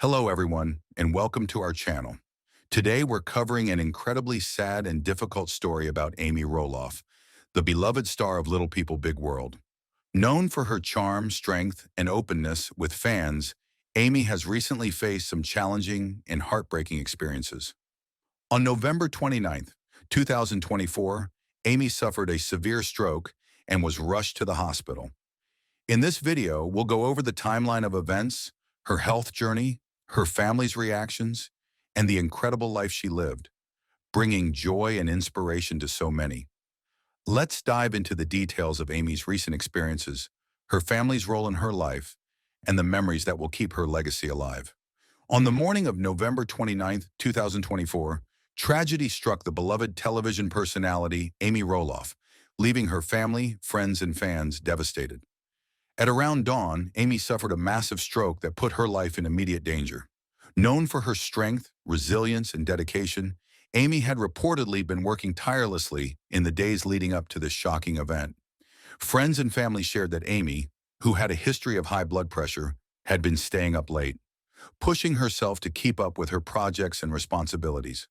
Hello everyone, and welcome to our channel. Today we're covering an incredibly sad and difficult story about Amy Roloff, the beloved star of Little People Big World. Known for her charm, strength, and openness with fans, Amy has recently faced some challenging and heartbreaking experiences. On November 29th, 2024, Amy suffered a severe stroke and was rushed to the hospital. In this video, we'll go over the timeline of events, her health journey, her family's reactions, and the incredible life she lived, bringing joy and inspiration to so many. Let's dive into the details of Amy's recent experiences, her family's role in her life, and the memories that will keep her legacy alive. On the morning of November 29th, 2024, tragedy struck the beloved television personality Amy Roloff, leaving her family, friends, and fans devastated. At around dawn, Amy suffered a massive stroke that put her life in immediate danger. Known for her strength, resilience, and dedication, Amy had reportedly been working tirelessly in the days leading up to this shocking event. Friends and family shared that Amy, who had a history of high blood pressure, had been staying up late, pushing herself to keep up with her projects and responsibilities.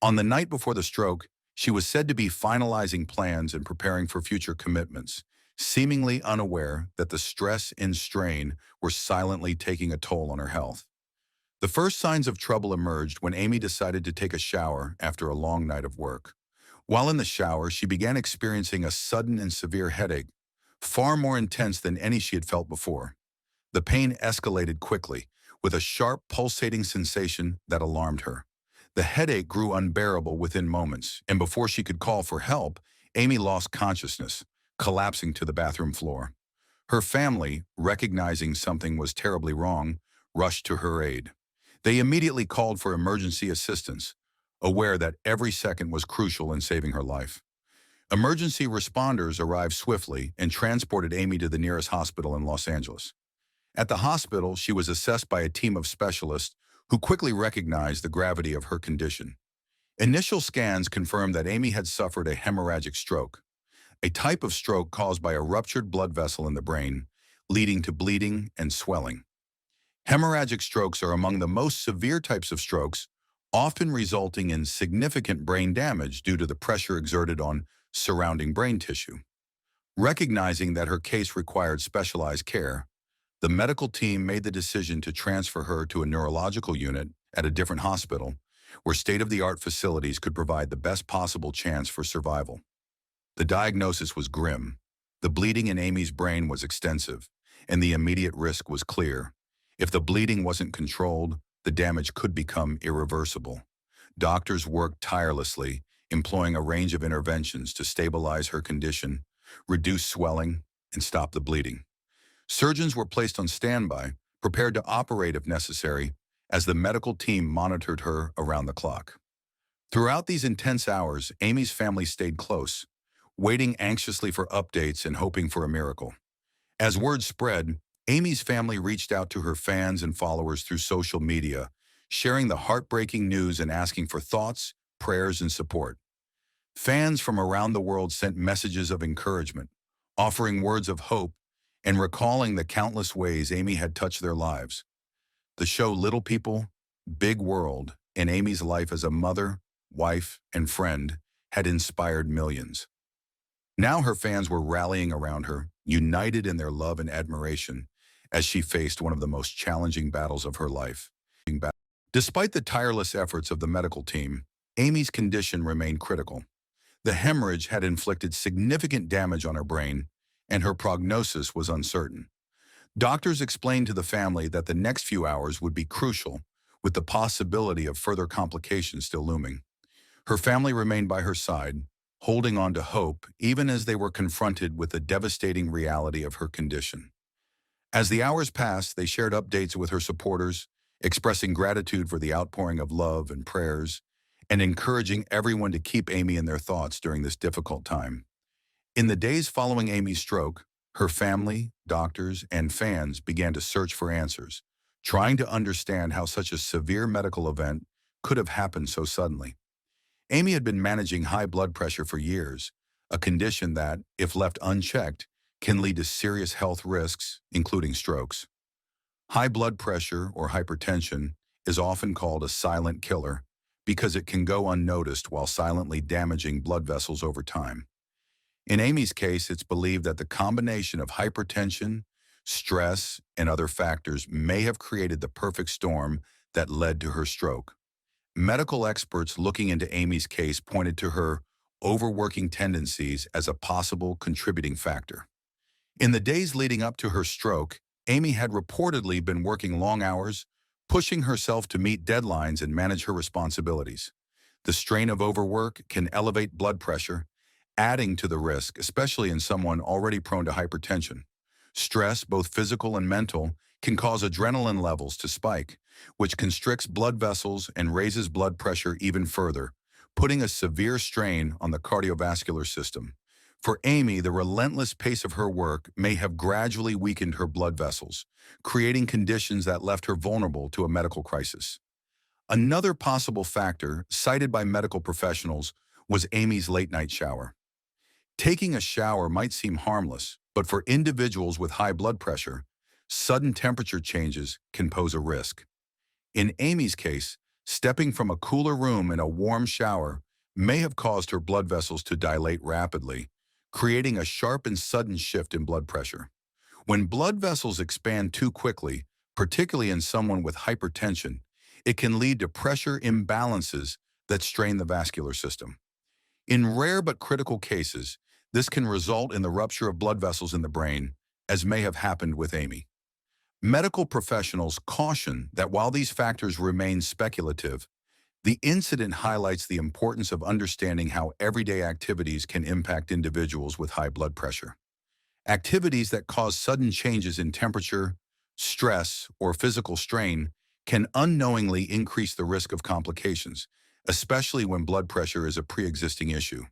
On the night before the stroke, she was said to be finalizing plans and preparing for future commitments, seemingly unaware that the stress and strain were silently taking a toll on her health. The first signs of trouble emerged when Amy decided to take a shower after a long night of work. While in the shower, she began experiencing a sudden and severe headache, far more intense than any she had felt before. The pain escalated quickly, with a sharp, pulsating sensation that alarmed her. The headache grew unbearable within moments, and before she could call for help, Amy lost consciousness, collapsing to the bathroom floor. Her family, recognizing something was terribly wrong, rushed to her aid. They immediately called for emergency assistance, aware that every second was crucial in saving her life. Emergency responders arrived swiftly and transported Amy to the nearest hospital in Los Angeles. At the hospital, she was assessed by a team of specialists who quickly recognized the gravity of her condition. Initial scans confirmed that Amy had suffered a hemorrhagic stroke, a type of stroke caused by a ruptured blood vessel in the brain, leading to bleeding and swelling. Hemorrhagic strokes are among the most severe types of strokes, often resulting in significant brain damage due to the pressure exerted on surrounding brain tissue. Recognizing that her case required specialized care, the medical team made the decision to transfer her to a neurological unit at a different hospital, where state-of-the-art facilities could provide the best possible chance for survival. The diagnosis was grim. The bleeding in Amy's brain was extensive, and the immediate risk was clear. If the bleeding wasn't controlled, the damage could become irreversible. Doctors worked tirelessly, employing a range of interventions to stabilize her condition, reduce swelling, and stop the bleeding. Surgeons were placed on standby, prepared to operate if necessary, as the medical team monitored her around the clock. Throughout these intense hours, Amy's family stayed close, waiting anxiously for updates and hoping for a miracle. As word spread, Amy's family reached out to her fans and followers through social media, sharing the heartbreaking news and asking for thoughts, prayers, and support. Fans from around the world sent messages of encouragement, offering words of hope, and recalling the countless ways Amy had touched their lives. The show Little People, Big World, and Amy's life as a mother, wife, and friend had inspired millions. Now her fans were rallying around her, united in their love and admiration, as she faced one of the most challenging battles of her life. Despite the tireless efforts of the medical team, Amy's condition remained critical. The hemorrhage had inflicted significant damage on her brain, and her prognosis was uncertain. Doctors explained to the family that the next few hours would be crucial, with the possibility of further complications still looming. Her family remained by her side, holding on to hope even as they were confronted with the devastating reality of her condition. As the hours passed, they shared updates with her supporters, expressing gratitude for the outpouring of love and prayers, and encouraging everyone to keep Amy in their thoughts during this difficult time. In the days following Amy's stroke, her family, doctors, and fans began to search for answers, trying to understand how such a severe medical event could have happened so suddenly. Amy had been managing high blood pressure for years, a condition that, if left unchecked, can lead to serious health risks, including strokes. High blood pressure or hypertension is often called a silent killer because it can go unnoticed while silently damaging blood vessels over time. In Amy's case, it's believed that the combination of hypertension, stress, and other factors may have created the perfect storm that led to her stroke. Medical experts looking into Amy's case pointed to her overworking tendencies as a possible contributing factor. In the days leading up to her stroke, Amy had reportedly been working long hours, pushing herself to meet deadlines and manage her responsibilities. The strain of overwork can elevate blood pressure, adding to the risk, especially in someone already prone to hypertension. Stress, both physical and mental, can cause adrenaline levels to spike, which constricts blood vessels and raises blood pressure even further, putting a severe strain on the cardiovascular system. For Amy, the relentless pace of her work may have gradually weakened her blood vessels, creating conditions that left her vulnerable to a medical crisis. Another possible factor, cited by medical professionals, was Amy's late-night shower. Taking a shower might seem harmless, but for individuals with high blood pressure, sudden temperature changes can pose a risk. In Amy's case, stepping from a cooler room in a warm shower may have caused her blood vessels to dilate rapidly, creating a sharp and sudden shift in blood pressure. When blood vessels expand too quickly, particularly in someone with hypertension, it can lead to pressure imbalances that strain the vascular system. In rare but critical cases, this can result in the rupture of blood vessels in the brain, as may have happened with Amy. Medical professionals caution that while these factors remain speculative, the incident highlights the importance of understanding how everyday activities can impact individuals with high blood pressure. Activities that cause sudden changes in temperature, stress, or physical strain can unknowingly increase the risk of complications, especially when blood pressure is a pre-existing issue.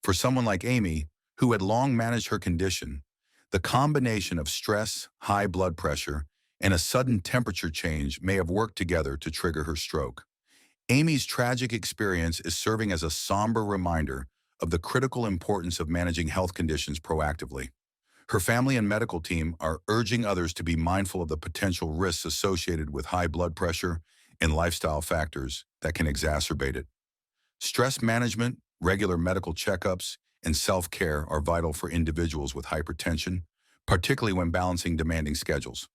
For someone like Amy, who had long managed her condition, the combination of stress, high blood pressure, and a sudden temperature change may have worked together to trigger her stroke. Amy's tragic experience is serving as a somber reminder of the critical importance of managing health conditions proactively. Her family and medical team are urging others to be mindful of the potential risks associated with high blood pressure and lifestyle factors that can exacerbate it. Stress management, regular medical checkups, and self-care are vital for individuals with hypertension, particularly when balancing demanding schedules.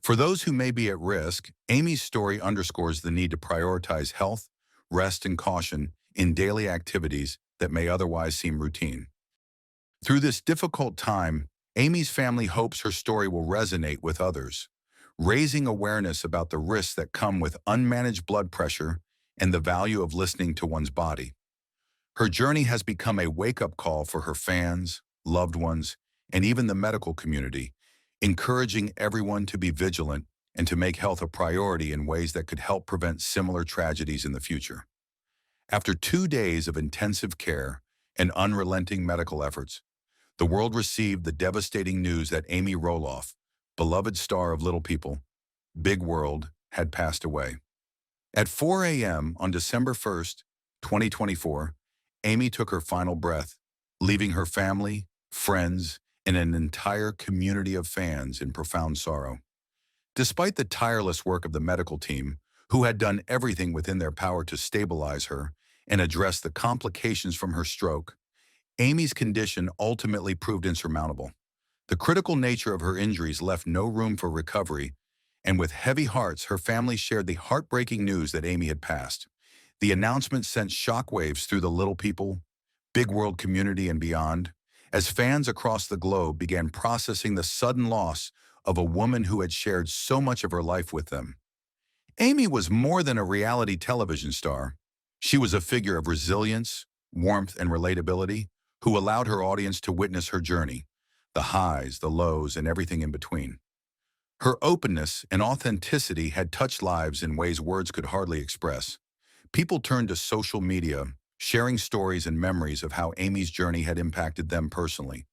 For those who may be at risk, Amy's story underscores the need to prioritize health, rest, and caution in daily activities that may otherwise seem routine. Through this difficult time, Amy's family hopes her story will resonate with others, raising awareness about the risks that come with unmanaged blood pressure and the value of listening to one's body. Her journey has become a wake-up call for her fans, loved ones, and even the medical community, encouraging everyone to be vigilant and to make health a priority in ways that could help prevent similar tragedies in the future. After 2 days of intensive care and unrelenting medical efforts, the world received the devastating news that Amy Roloff, beloved star of Little People, Big World, had passed away. At 4 a.m. on December 1st, 2024, Amy took her final breath, leaving her family, friends, and an entire community of fans in profound sorrow. Despite the tireless work of the medical team, who had done everything within their power to stabilize her and address the complications from her stroke, Amy's condition ultimately proved insurmountable. The critical nature of her injuries left no room for recovery, and with heavy hearts, her family shared the heartbreaking news that Amy had passed. The announcement sent shockwaves through the Little People, Big World community, and beyond, as fans across the globe began processing the sudden loss of a woman who had shared so much of her life with them. Amy was more than a reality television star. She was a figure of resilience, warmth, and relatability who allowed her audience to witness her journey, the highs, the lows, and everything in between. Her openness and authenticity had touched lives in ways words could hardly express. People turned to social media, sharing stories and memories of how Amy's journey had impacted them personally.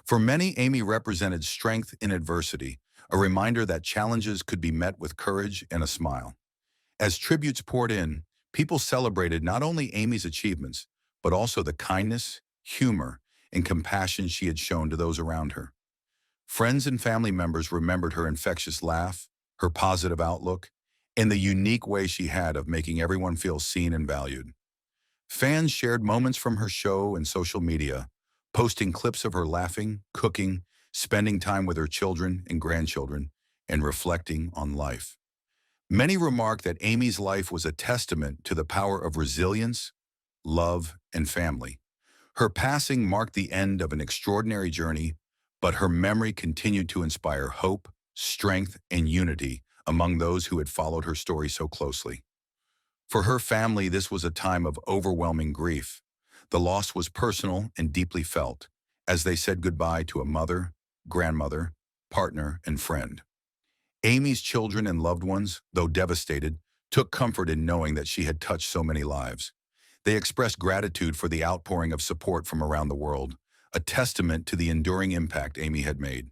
For many, Amy represented strength in adversity, a reminder that challenges could be met with courage and a smile. As tributes poured in, people celebrated not only Amy's achievements, but also the kindness, humor, and compassion she had shown to those around her. Friends and family members remembered her infectious laugh, her positive outlook, and the unique way she had of making everyone feel seen and valued. Fans shared moments from her show and social media, posting clips of her laughing, cooking, spending time with her children and grandchildren, and reflecting on life. Many remarked that Amy's life was a testament to the power of resilience, love, and family. Her passing marked the end of an extraordinary journey, but her memory continued to inspire hope, strength, and unity among those who had followed her story so closely. For her family, this was a time of overwhelming grief. The loss was personal and deeply felt, as they said goodbye to a mother, grandmother, partner, and friend. Amy's children and loved ones, though devastated, took comfort in knowing that she had touched so many lives. They expressed gratitude for the outpouring of support from around the world, a testament to the enduring impact Amy had made.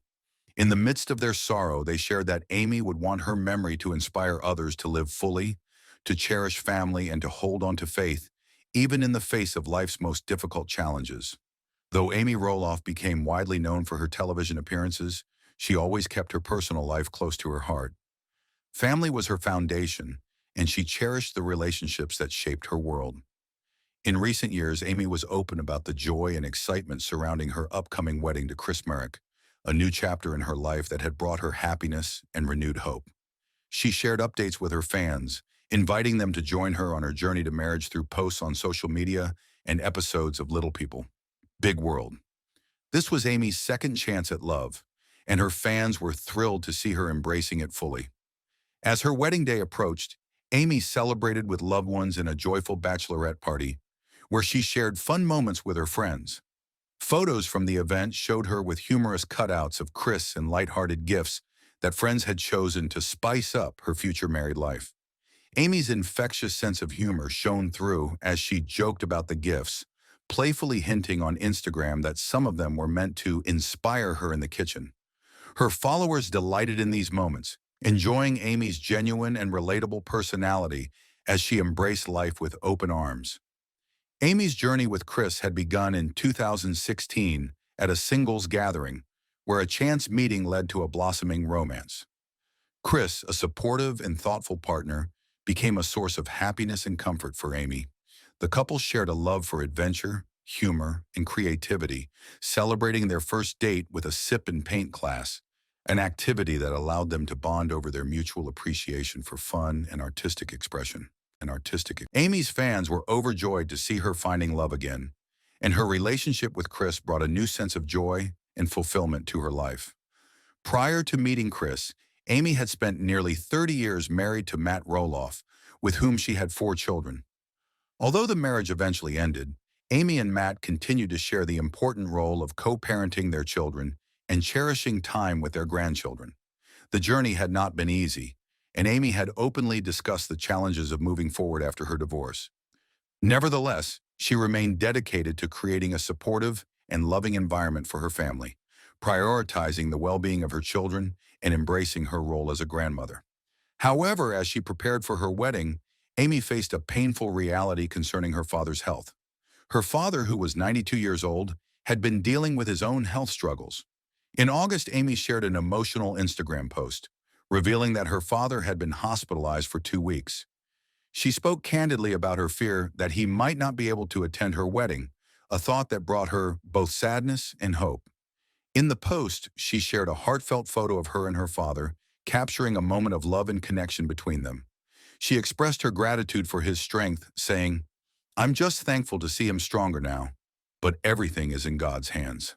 In the midst of their sorrow, they shared that Amy would want her memory to inspire others to live fully, to cherish family, and to hold on to faith, even in the face of life's most difficult challenges. Though Amy Roloff became widely known for her television appearances, she always kept her personal life close to her heart. Family was her foundation, and she cherished the relationships that shaped her world. In recent years, Amy was open about the joy and excitement surrounding her upcoming wedding to Chris Merrick, a new chapter in her life that had brought her happiness and renewed hope. She shared updates with her fans, inviting them to join her on her journey to marriage through posts on social media and episodes of Little People, Big World. This was Amy's second chance at love, and her fans were thrilled to see her embracing it fully. As her wedding day approached, Amy celebrated with loved ones in a joyful bachelorette party, where she shared fun moments with her friends. Photos from the event showed her with humorous cutouts of Chris and lighthearted gifts that friends had chosen to spice up her future married life. Amy's infectious sense of humor shone through as she joked about the gifts, playfully hinting on Instagram that some of them were meant to inspire her in the kitchen. Her followers delighted in these moments, enjoying Amy's genuine and relatable personality as she embraced life with open arms. Amy's journey with Chris had begun in 2016 at a singles gathering, where a chance meeting led to a blossoming romance. Chris, a supportive and thoughtful partner, became a source of happiness and comfort for Amy. The couple shared a love for adventure, humor, and creativity, celebrating their first date with a sip and paint class, an activity that allowed them to bond over their mutual appreciation for fun and artistic expression. Amy's fans were overjoyed to see her finding love again, and her relationship with Chris brought a new sense of joy and fulfillment to her life. Prior to meeting Chris, Amy had spent nearly 30 years married to Matt Roloff, with whom she had 4 children. Although the marriage eventually ended, Amy and Matt continued to share the important role of co-parenting their children and cherishing time with their grandchildren. The journey had not been easy, and Amy had openly discussed the challenges of moving forward after her divorce. Nevertheless, she remained dedicated to creating a supportive and loving environment for her family, prioritizing the well-being of her children and embracing her role as a grandmother. However, as she prepared for her wedding, Amy faced a painful reality concerning her father's health. Her father, who was 92 years old, had been dealing with his own health struggles. In August, Amy shared an emotional Instagram post, revealing that her father had been hospitalized for 2 weeks. She spoke candidly about her fear that he might not be able to attend her wedding, a thought that brought her both sadness and hope. In the post, she shared a heartfelt photo of her and her father, capturing a moment of love and connection between them. She expressed her gratitude for his strength, saying, "I'm just thankful to see him stronger now, but everything is in God's hands."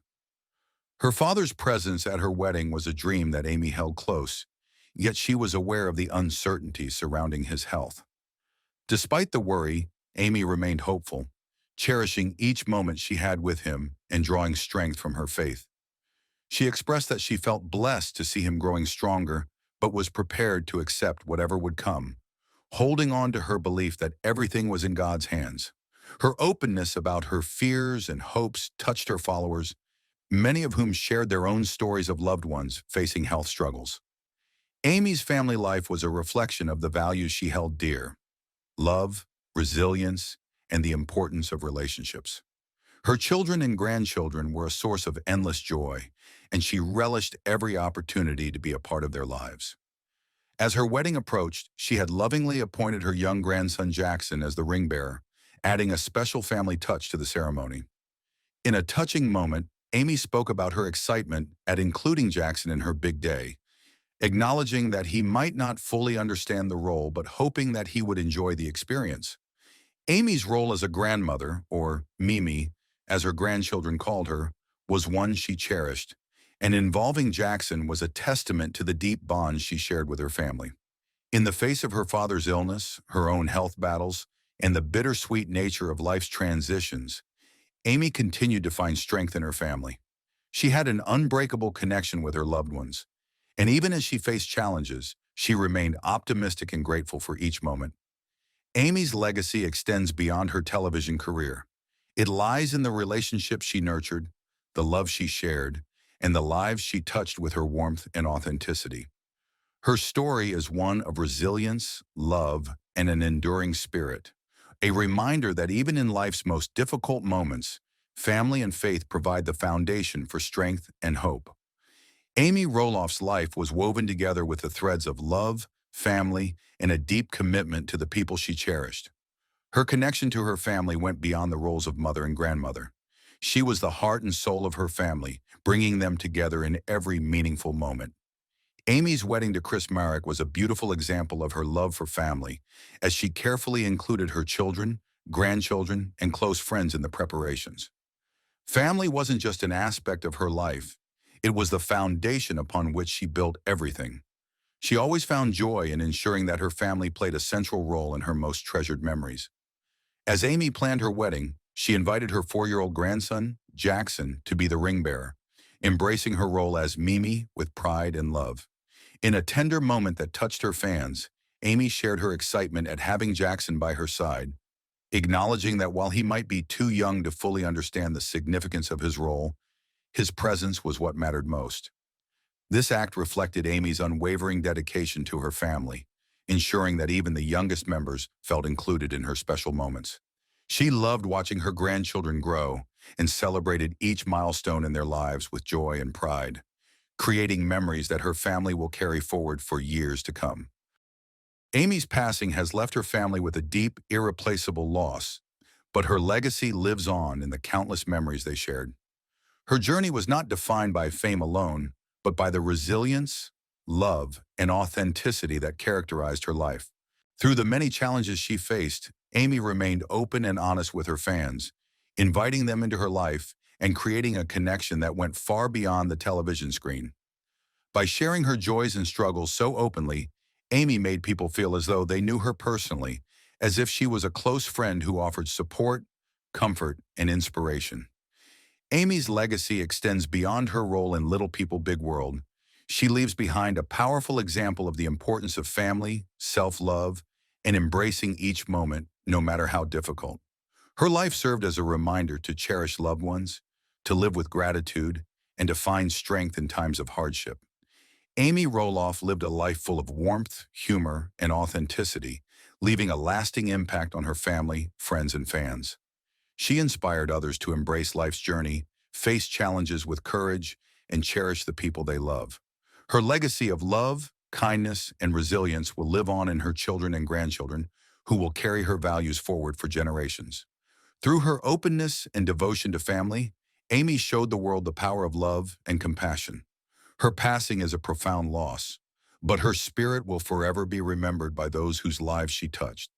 Her father's presence at her wedding was a dream that Amy held close, yet she was aware of the uncertainty surrounding his health. Despite the worry, Amy remained hopeful, cherishing each moment she had with him and drawing strength from her faith. She expressed that she felt blessed to see him growing stronger, but was prepared to accept whatever would come, holding on to her belief that everything was in God's hands. Her openness about her fears and hopes touched her followers, many of whom shared their own stories of loved ones facing health struggles. Amy's family life was a reflection of the values she held dear: love, resilience, and the importance of relationships. Her children and grandchildren were a source of endless joy, and she relished every opportunity to be a part of their lives. As her wedding approached, she had lovingly appointed her young grandson Jackson as the ring bearer, adding a special family touch to the ceremony. In a touching moment, Amy spoke about her excitement at including Jackson in her big day, acknowledging that he might not fully understand the role but hoping that he would enjoy the experience. Amy's role as a grandmother, or Mimi, as her grandchildren called her, was one she cherished, and involving Jackson was a testament to the deep bond she shared with her family. In the face of her father's illness, her own health battles, and the bittersweet nature of life's transitions, Amy continued to find strength in her family. She had an unbreakable connection with her loved ones, and even as she faced challenges, she remained optimistic and grateful for each moment. Amy's legacy extends beyond her television career. It lies in the relationships she nurtured, the love she shared, and the lives she touched with her warmth and authenticity. Her story is one of resilience, love, and an enduring spirit, a reminder that even in life's most difficult moments, family and faith provide the foundation for strength and hope. Amy Roloff's life was woven together with the threads of love, family, and a deep commitment to the people she cherished. Her connection to her family went beyond the roles of mother and grandmother. She was the heart and soul of her family, bringing them together in every meaningful moment. Amy's wedding to Chris Marek was a beautiful example of her love for family, as she carefully included her children, grandchildren, and close friends in the preparations. Family wasn't just an aspect of her life, it was the foundation upon which she built everything. She always found joy in ensuring that her family played a central role in her most treasured memories. As Amy planned her wedding, she invited her 4-year-old grandson, Jackson, to be the ring bearer, embracing her role as Mimi with pride and love. In a tender moment that touched her fans, Amy shared her excitement at having Jackson by her side, acknowledging that while he might be too young to fully understand the significance of his role, his presence was what mattered most. This act reflected Amy's unwavering dedication to her family, ensuring that even the youngest members felt included in her special moments. She loved watching her grandchildren grow and celebrated each milestone in their lives with joy and pride, creating memories that her family will carry forward for years to come. Amy's passing has left her family with a deep, irreplaceable loss, but her legacy lives on in the countless memories they shared. Her journey was not defined by fame alone, but by the resilience, love, and authenticity that characterized her life. Through the many challenges she faced, Amy remained open and honest with her fans, inviting them into her life and creating a connection that went far beyond the television screen. By sharing her joys and struggles so openly, Amy made people feel as though they knew her personally, as if she was a close friend who offered support, comfort, and inspiration. Amy's legacy extends beyond her role in Little People Big World. She leaves behind a powerful example of the importance of family, self-love, and embracing each moment, no matter how difficult. Her life served as a reminder to cherish loved ones, to live with gratitude, and to find strength in times of hardship. Amy Roloff lived a life full of warmth, humor, and authenticity, leaving a lasting impact on her family, friends, and fans. She inspired others to embrace life's journey, face challenges with courage, and cherish the people they love. Her legacy of love, kindness, and resilience will live on in her children and grandchildren, who will carry her values forward for generations. Through her openness and devotion to family, Amy showed the world the power of love and compassion. Her passing is a profound loss, but her spirit will forever be remembered by those whose lives she touched.